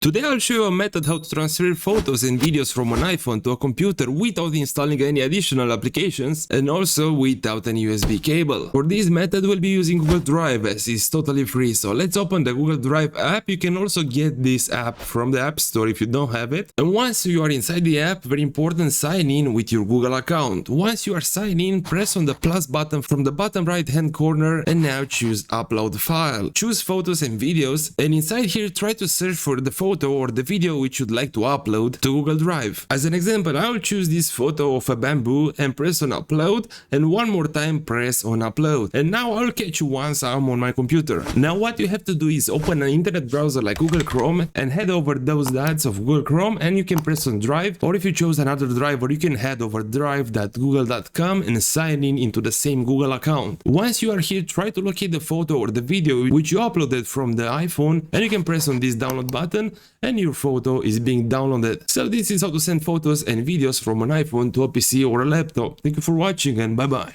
Today I'll show you a method how to transfer photos and videos from an iPhone to a computer without installing any additional applications and also without an USB cable. For this method we'll be using Google Drive as it's totally free, so let's open the Google Drive app. You can also get this app from the App Store if you don't have it. And once you are inside the app, very important, sign in with your Google account. Once you are signed in, press on the plus button from the bottom right hand corner and now choose Upload File. Choose Photos and Videos, and inside here try to search for the photo or the video which you'd like to upload to Google Drive. As an example, I will choose this photo of a bamboo and press on upload, and one more time press on upload. And now I'll catch you once I'm on my computer. Now what you have to do is open an internet browser like Google Chrome and head over those dots of Google Chrome, and you can press on Drive, or if you chose another driver you can head over drive.google.com and sign in into the same Google account. Once you are here, try to locate the photo or the video which you uploaded from the iPhone, and you can press on this download button and your photo is being downloaded. So this is how to send photos and videos from an iPhone to a PC or a laptop. Thank you for watching and bye bye.